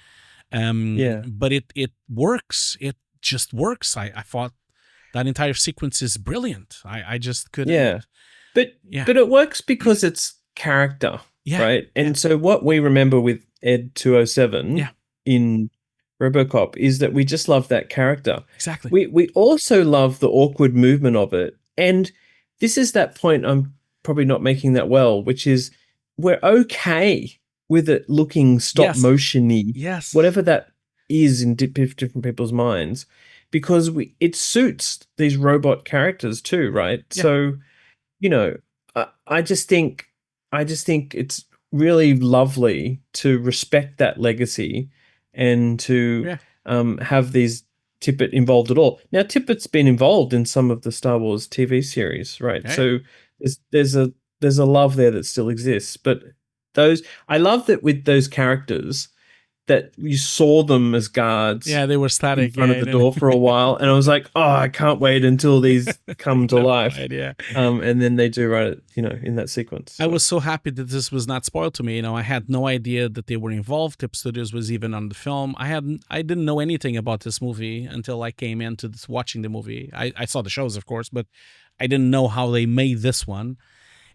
But it works. It just works. I thought that entire sequence is brilliant. I just couldn't.
Yeah. But it works because it's character, right? And so what we remember with Ed 207 in RoboCop is that we just love that character.
Exactly.
We also love the awkward movement of it. And this is that point I'm probably not making that well, which is we're okay with it looking stop motion-y, whatever that is in different people's minds, because it suits these robot characters too, right? Yeah. So, I just think it's really lovely to respect that legacy and to have these Tippett involved at all. Now Tippett's been involved in some of the Star Wars TV series, right?
Okay.
So there's a love there that still exists. But I love that with those characters that you saw them as guards
Yeah, they were
in
static.
front of the door for a while, and I was like, oh, I can't wait until these come to life.
Right, yeah.
And then they do right, in that sequence.
I was so happy that this was not spoiled to me. I had no idea that they were involved. Tippett Studios was even on the film. I didn't know anything about this movie until I came into watching the movie. I saw the shows, of course, but I didn't know how they made this one.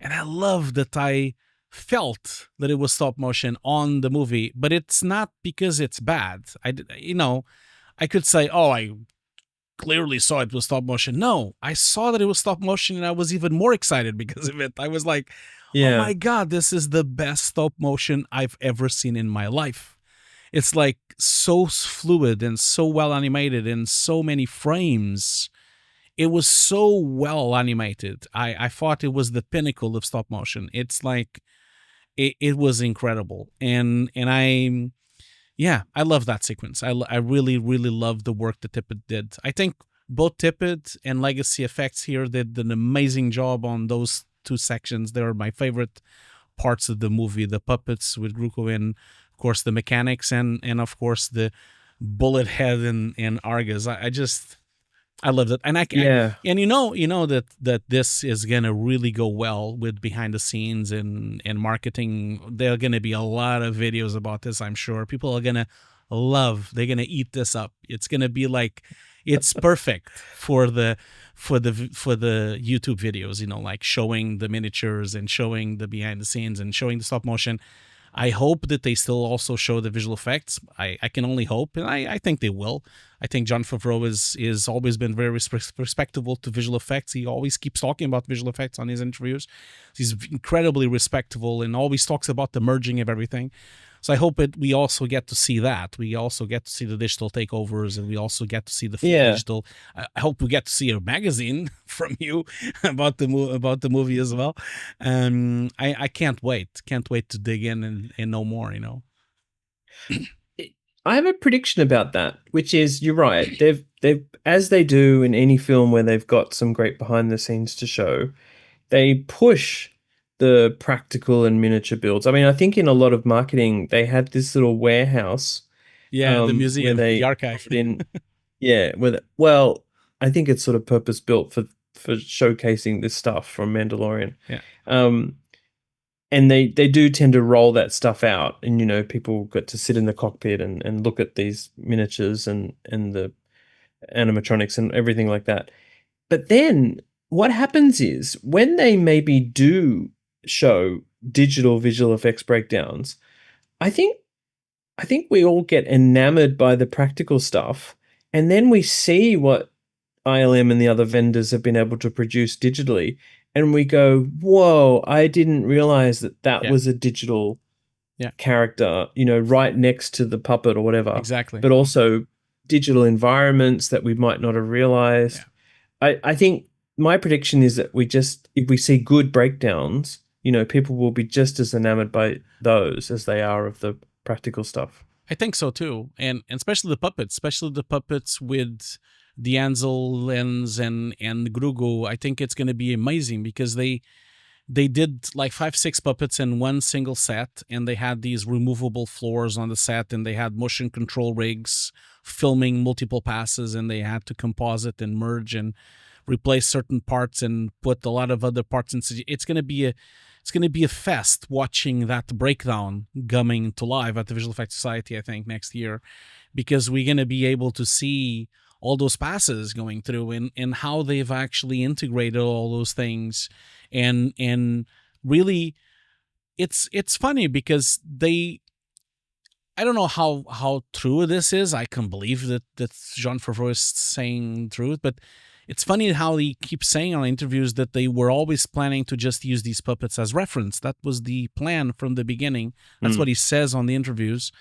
And I love that I felt that it was stop motion on the movie, but it's not because it's bad. I could say, oh, I clearly saw it was stop motion. No, I saw that it was stop motion, and I was even more excited because of it. I was like, oh my God, this is the best stop motion I've ever seen in my life. It's like so fluid and so well animated in so many frames. It was so well animated. I thought it was the pinnacle of stop motion. It's like, it was incredible. And I love that sequence. I really, really love the work that Tippett did. I think both Tippett and Legacy Effects here did an amazing job on those two sections. They are my favorite parts of the movie, the puppets with Grogu and, of course, the mechanics and of course, the Bullethead and Arges. I love that, and that this is gonna really go well with behind the scenes and marketing. There are gonna be a lot of videos about this. I'm sure people are gonna they're gonna eat this up. It's gonna be like, it's perfect for the YouTube videos. Like showing the miniatures and showing the behind the scenes and showing the stop motion. I hope that they still also show the visual effects. I can only hope, and I think they will. I think Jon Favreau is always been very respectable to visual effects. He always keeps talking about visual effects on his interviews. He's incredibly respectable and always talks about the merging of everything. So I hope we also get to see that. We also get to see the digital takeovers, and we also get to see the digital. I hope we get to see a magazine from you about the movie as well. I can't wait to dig in and know more.
I have a prediction about that, which is, you're right. They've as they do in any film where they've got some great behind the scenes to show, they push the practical and miniature builds. I mean, I think in a lot of marketing, they had this little warehouse.
Yeah, the museum, the archive.
I think it's sort of purpose built for showcasing this stuff from Mandalorian.
Yeah.
And they do tend to roll that stuff out, and people get to sit in the cockpit and look at these miniatures and the animatronics and everything like that. But then what happens is, when they maybe do show digital visual effects breakdowns, I think we all get enamored by the practical stuff, and then we see what ILM and the other vendors have been able to produce digitally, and we go, whoa, I didn't realize that was a digital character, right next to the puppet or whatever.
Exactly.
But also digital environments that we might not have realized. Yeah. I think my prediction is that if we see good breakdowns, people will be just as enamored by those as they are of the practical stuff.
I think so too, and especially the puppets with the Ansel lens and Grogu. I think it's going to be amazing because they did like 5-6 puppets in one single set, and they had these removable floors on the set, and they had motion control rigs filming multiple passes, and they had to composite and merge and replace certain parts and put a lot of other parts in CGI. It's going to be a fest watching that breakdown coming to life at the Visual Effects Society, I think, next year, because we're going to be able to see all those passes going through and how they've actually integrated all those things. And really, it's funny because I don't know how true this is. I can believe that Jon Favreau is saying truth, but it's funny how he keeps saying on interviews that they were always planning to just use these puppets as reference. That was the plan from the beginning. That's what he says on the interviews.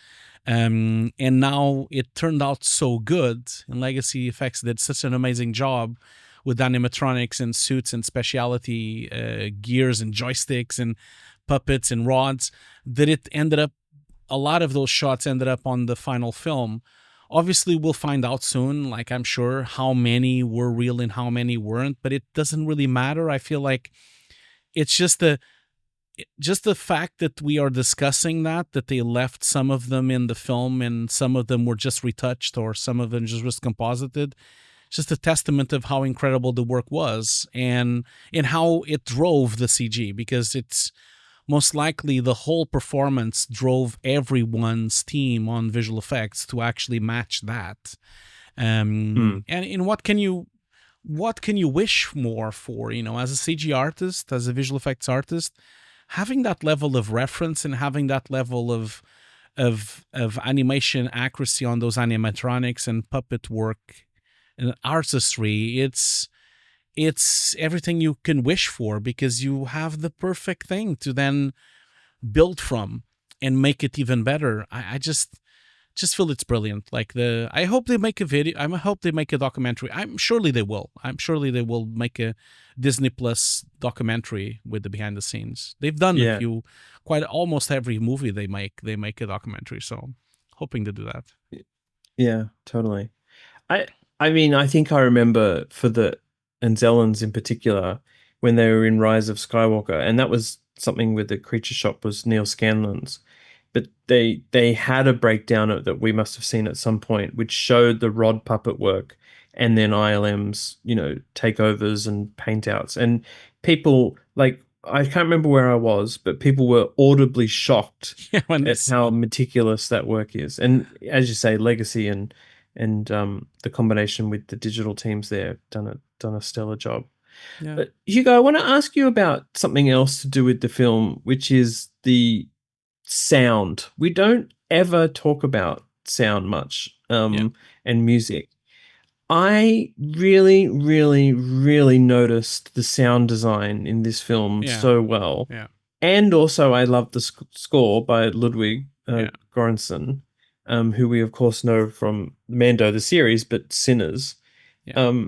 And now it turned out so good, and Legacy Effects did such an amazing job with animatronics and suits and specialty gears and joysticks and puppets and rods that a lot of those shots ended up on the final film Obviously, we'll find out soon, like I'm sure, how many were real and how many weren't, but it doesn't really matter. I feel like it's just the fact that we are discussing that they left some of them in the film and some of them were just retouched or some of them just was composited. It's just a testament of how incredible the work was and how it drove the CG, because it's most likely the whole performance drove everyone's team on visual effects to actually match that. And what can you wish more for, as a CG artist, as a visual effects artist, having that level of reference and having that level of animation accuracy on those animatronics and puppet work and artistry, it's everything you can wish for, because you have the perfect thing to then build from and make it even better. I just feel it's brilliant. I hope they make a video. I hope they make a documentary. I'm surely they will make a Disney Plus documentary with the behind the scenes. They've done a few, almost every movie they make a documentary. So hoping to do that.
Yeah, totally. I mean, I think I remember for the Anzellans in particular, when they were in Rise of Skywalker, and that was something with the creature shop was Neil Scanlon's. But they had a breakdown that we must have seen at some point, which showed the rod puppet work and then ILM's, takeovers and paint outs. And people, I can't remember where I was, but people were audibly shocked at how meticulous that work is. And as you say, Legacy and the combination with the digital teams there done a stellar job. Yeah. But Hugo, I want to ask you about something else to do with the film, which is the sound. We don't ever talk about sound much, and music. I really, really, really noticed the sound design in this film so well.
Yeah.
And also I love the score by Ludwig Göransson, who we of course know from Mando, the series, but Sinners. Yeah.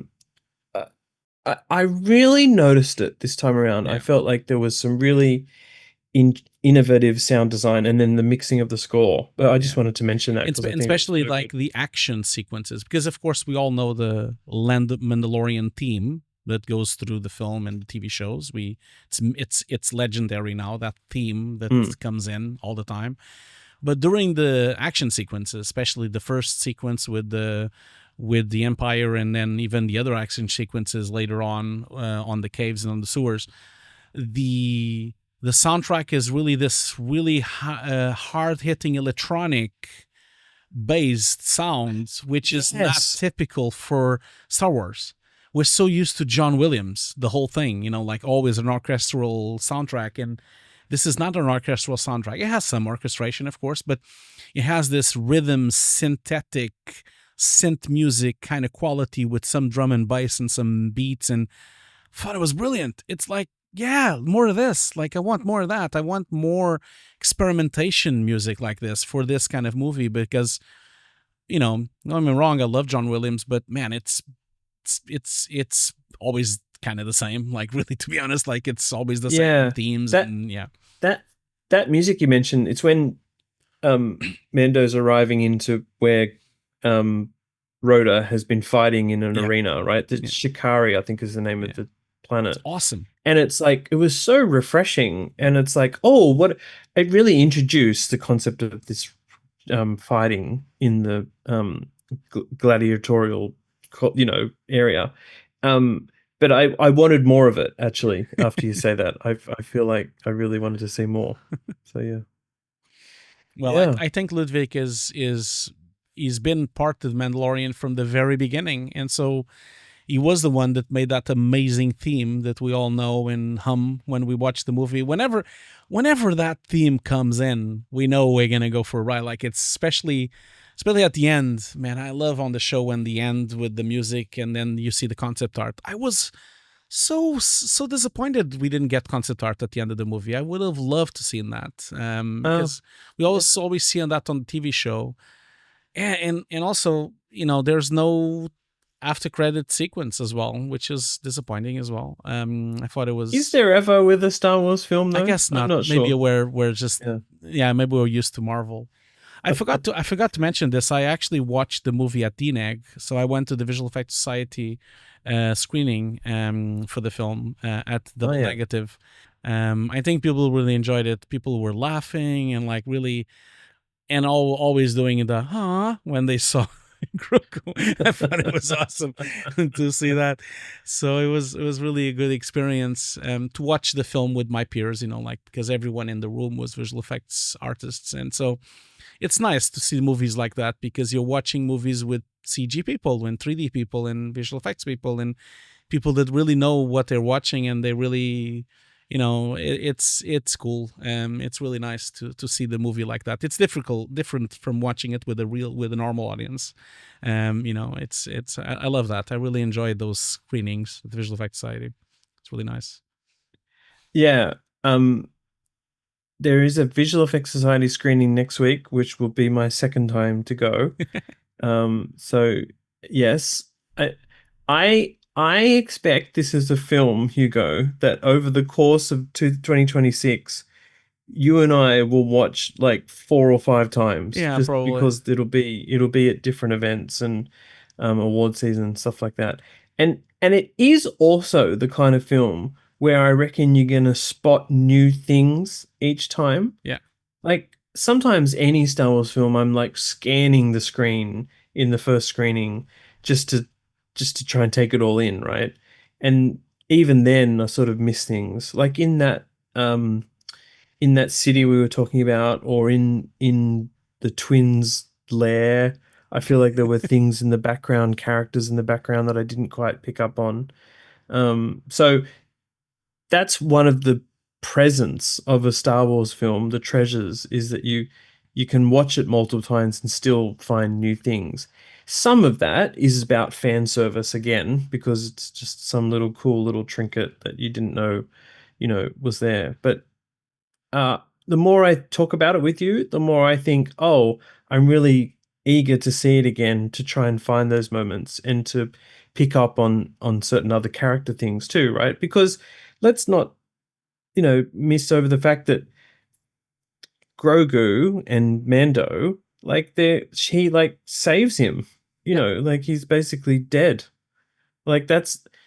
I really noticed it this time around. Yeah. I felt like there was some really innovative sound design, and then the mixing of the score. But I just wanted to mention that,
especially the action sequences, because of course we all know the Mandalorian theme that goes through the film and the TV shows. It's legendary now, that theme that comes in all the time. But during the action sequences, especially the first sequence with the Empire, and then even the other action sequences later on the caves and on the sewers, the soundtrack is really this really hard-hitting electronic-based sound, which is not typical for Star Wars. We're so used to John Williams, the whole thing, always an orchestral soundtrack, and this is not an orchestral soundtrack. It has some orchestration, of course, but it has this rhythm, synthetic, synth music kind of quality with some drum and bass and some beats, and I thought it was brilliant. It's more of this. I want more of that. I want more experimentation music like this for this kind of movie, because, don't get me wrong, I love John Williams, but man, it's always kind of the same. Really, to be honest, it's always the same themes.
That music you mentioned, it's when Mando's arriving into where Rhoda has been fighting in an arena, right? The Shikari, I think, is the name of the planet.
It's awesome.
And it's it was so refreshing, and it's it really introduced the concept of this fighting in the gladiatorial area. But I wanted more of it, actually, after you say that. I feel like I really wanted to see more. So, yeah.
Well, I think Ludwig he's been part of Mandalorian from the very beginning. And so he was the one that made that amazing theme that we all know and hum when we watch the movie. Whenever that theme comes in, we know we're going to go for a ride. It's especially at the end, man. I love on the show when the end with the music and then you see the concept art. I was so disappointed we didn't get concept art at the end of the movie. I would have loved to see that, because we always see that on the TV show, and also there's no after credit sequence as well, which is disappointing as well. I thought it was.
Is there ever with a Star Wars film though?
I guess not. Maybe sure. we're just maybe we're used to Marvel. I forgot to mention this. I actually watched the movie at DNEG, so I went to the Visual Effects Society screening for the film at
Oh
Double
yeah.
Negative. I think people really enjoyed it. People were laughing and like really, and always doing the huh when they saw Grogu. I thought it was awesome to see that. So it was really a good experience to watch the film with my peers. Like because everyone in the room was visual effects artists, and so it's nice to see movies like that because you're watching movies with CG people and 3D people and visual effects people and people that really know what they're watching and they really, it's cool. It's really nice to see the movie like that. It's different from watching it with a normal audience. I love that. I really enjoyed those screenings at the Visual Effects Society. It's really nice.
Yeah. There is a Visual Effects Society screening next week, which will be my second time to go. So yes, I expect this is a film, Hugo, that over the course of 2026, you and I will watch like 4 or 5 times,
Yeah,
just
probably.
because it'll be at different events and award season and stuff like that. And it is also the kind of film where I reckon you're gonna spot new things each time.
Yeah.
Like sometimes any Star Wars film, I'm like scanning the screen in the first screening just to try and take it all in, right? And even then, I sort of miss things. Like in that city we were talking about, or in the twins' lair, I feel like there were things in the background, characters in the background that I didn't quite pick up on. So that's one of the presence of a Star Wars film, the treasures, is that you can watch it multiple times and still find new things. Some of that is about fan service again, because it's just some little cool little trinket that you didn't know, was there. But the more I talk about it with you, the more I think, oh, I'm really eager to see it again, to try and find those moments and to pick up on certain other character things too, right? Because let's not, miss over the fact that Grogu and Mando, like she like saves him, like he's basically dead. Like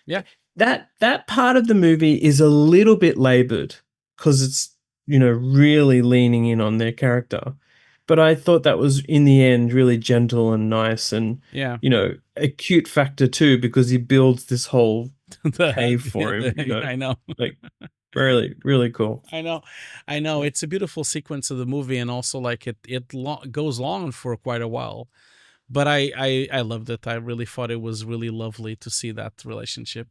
Yeah.
that part of the movie is a little bit labored because it's, really leaning in on their character. But I thought that was in the end really gentle and nice and,
Yeah.
A cute factor too, because he builds this whole cave for him,
I know.
like really, really cool.
I know. It's a beautiful sequence of the movie, and also like it goes on for quite a while. But I loved it. I really thought it was really lovely to see that relationship.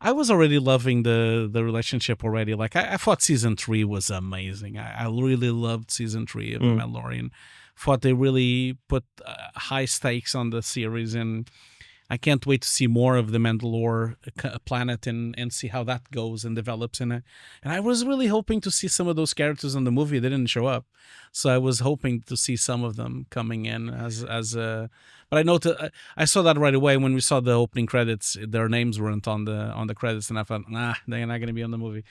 I was already loving the relationship already. Like I thought season 3 was amazing. I really loved season 3 of The Mandalorian. Thought they really put high stakes on the series, and I can't wait to see more of the Mandalore planet and see how that goes and develops in it. And I was really hoping to see some of those characters in the movie. They didn't show up, so I was hoping to see some of them coming in as. But I noted I saw that right away when we saw the opening credits. Their names weren't on the credits, and I thought, nah, they're not going to be on the movie.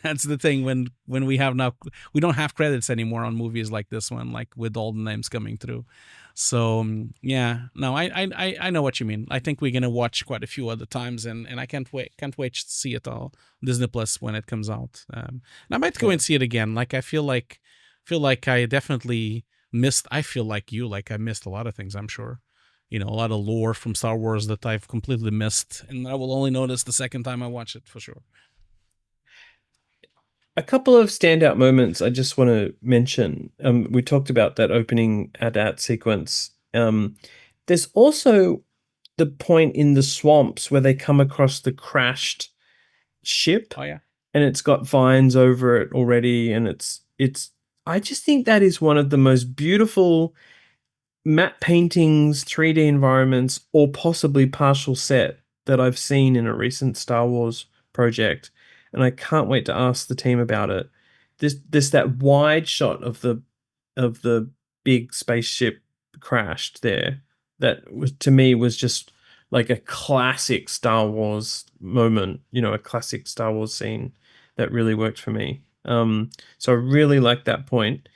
That's the thing when we don't have credits anymore on movies like this one, like with all the names coming through. So yeah, no, I know what you mean. I think we're gonna watch quite a few other times, and I can't wait to see it all Disney Plus when it comes out. And I might go and see it again. Like I feel like I definitely missed. I feel like I missed a lot of things. I'm sure. A lot of lore from Star Wars that I've completely missed, and I will only notice the second time I watch it for sure.
A couple of standout moments I just want to mention. We talked about that opening AT-AT sequence. There's also the point in the swamps where they come across the crashed ship.
Oh yeah,
and it's got vines over it already, and it's. I just think that is one of the most beautiful matte paintings, 3D environments, or possibly partial set that I've seen in a recent Star Wars project, and I can't wait to ask the team about it. This that wide shot of the big spaceship crashed there, that was, to me, was just like a classic Star Wars moment, a classic Star Wars scene that really worked for me. So I really like that point.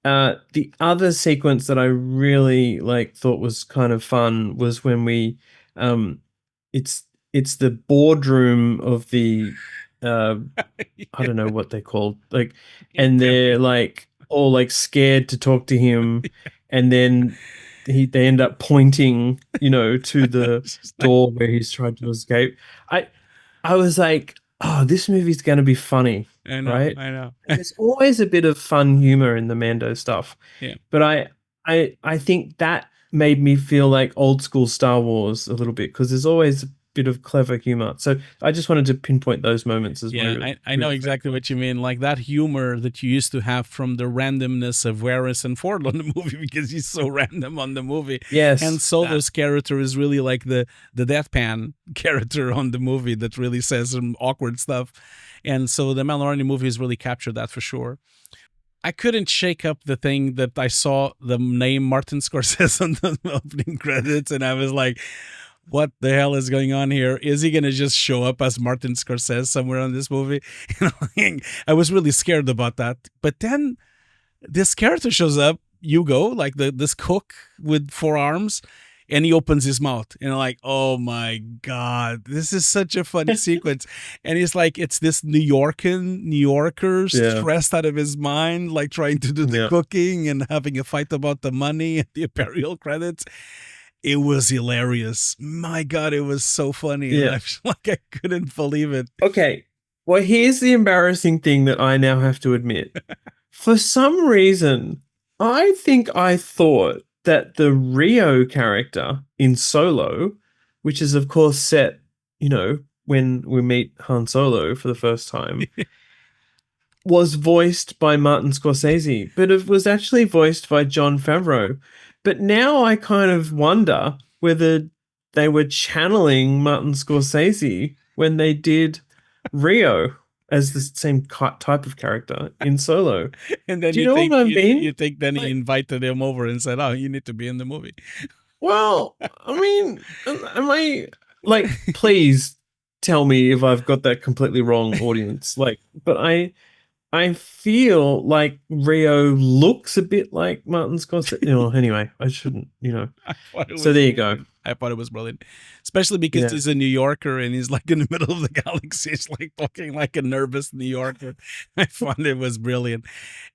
The other sequence that I really thought was kind of fun was when it's the boardroom of the I don't know what they're called, and they're all scared to talk to him, and then they end up pointing, to the door where he's tried to escape. I was like, oh, this movie's going to be funny.
I know,
right?
I know.
There's always a bit of fun humor in the Mando stuff.
Yeah.
But I think that made me feel like old school Star Wars a little bit, because there's always a bit of clever humor. So I just wanted to pinpoint those moments as well.
Yeah, I know exactly what you mean. Like that humor that you used to have from the randomness of Harrison Ford on the movie, because he's so random on the movie.
Yes.
And Solo's character is really like the deadpan character on the movie that really says some awkward stuff. And so the Mandalorian movie has really captured that for sure. I couldn't shake up the thing that I saw the name Martin Scorsese on the opening credits, and I was like, what the hell is going on here? Is he going to just show up as Martin Scorsese somewhere on this movie? I was really scared about that. But then this character shows up, Hugo, like this cook with 4 arms, and he opens his mouth. And I'm like, oh my God, this is such a funny sequence. And he's like, it's this New Yorker stressed out of his mind, like trying to do the cooking and having a fight about the money and the Imperial credits. It was hilarious. My God, it was so funny.
Yeah.
I couldn't believe it.
Okay. Well, here's the embarrassing thing that I now have to admit. For some reason, I think I thought that the Rio character in Solo, which is of course set, when we meet Han Solo for the first time, was voiced by Martin Scorsese, but it was actually voiced by Jon Favreau. But now I kind of wonder whether they were channeling Martin Scorsese when they did Rio as the same type of character in Solo.
And then
do you know what I mean?
You think then he invited him over and said, "Oh, you need to be in the movie."
Well, I mean, am I please tell me if I've got that completely wrong, audience. But I feel like Rio looks a bit like Martin Scorsese. Anyway, I shouldn't, So there you go.
I thought it was brilliant, especially because he's a New Yorker and he's like in the middle of the galaxy. He's like talking like a nervous New Yorker. I found it was brilliant.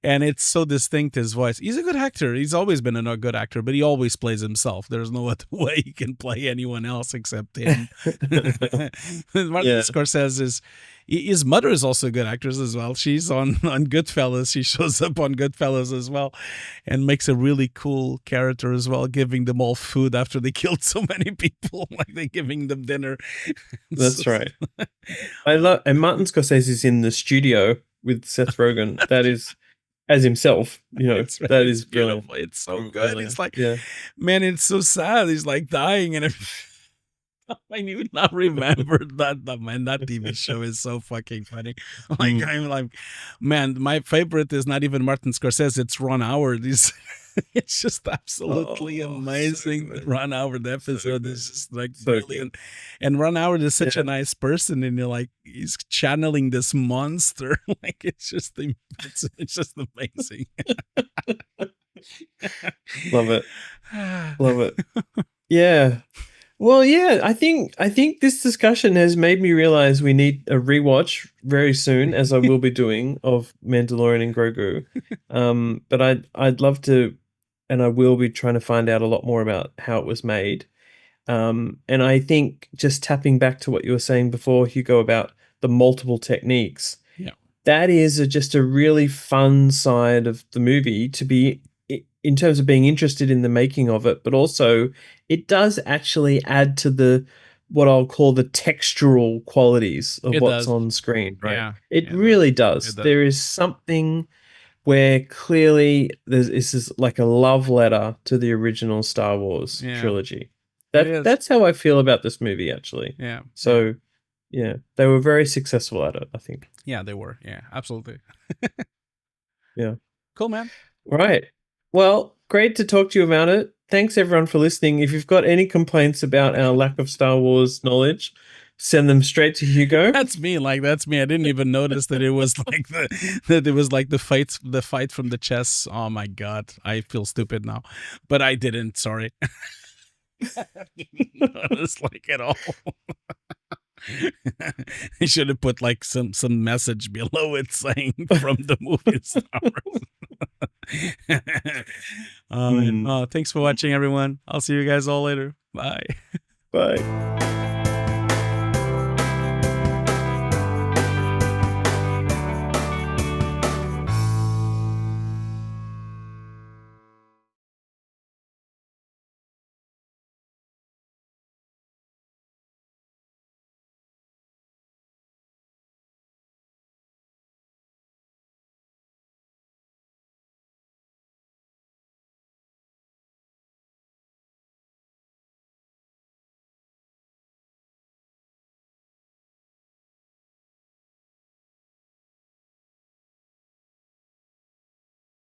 And it's so distinct, his voice. He's a good actor. He's always been a good actor, but he always plays himself. There's no other way he can play anyone else except him. Martin Scorsese his mother is also a good actress as well. She's on Goodfellas. She shows up on Goodfellas as well and makes a really cool character as well, giving them all food after they killed so many people, like they're giving them dinner.
That's right. And Martin Scorsese's in the studio with Seth Rogen. That is, as himself, that is
beautiful. It's so good. It's like, man, it's so sad. He's like dying and everything. I would not remember that TV show is so fucking funny. I'm like, man, my favorite is not even Martin Scorsese, it's Ron Howard. It's just absolutely amazing. The Ron Howard episode is just brilliant. And Ron Howard is such a nice person, and he's channeling this monster. It's just amazing.
Love it. Yeah. Well, yeah, I think this discussion has made me realize we need a rewatch very soon, as I will be doing, of Mandalorian and Grogu. But I'd love to, and I will be trying to find out a lot more about how it was made. And I think just tapping back to what you were saying before, Hugo, about the multiple techniques, that is just a really fun side of the movie to be, in terms of being interested in the making of it, but also it does actually add to what I'll call the textural qualities of what's on screen, right?
Yeah,
it really does. There is something where clearly this is like a love letter to the original Star Wars trilogy. That's how I feel about this movie, actually.
Yeah.
So, they were very successful at it, I think.
Yeah, they were. Yeah, absolutely.
Yeah.
Cool, man.
Right. Well, great to talk to you about it. Thanks, everyone, for listening. If you've got any complaints about our lack of Star Wars knowledge, send them straight to Hugo.
That's me. Like, that's me. I didn't even notice that it was like the fight from the chess. Oh my god, I feel stupid now, but I didn't. Sorry. I didn't notice like at all. I should have put like some message below it saying from the movie Star Wars. Man. Oh, thanks for watching, everyone. I'll see you guys all later. Bye.
Bye.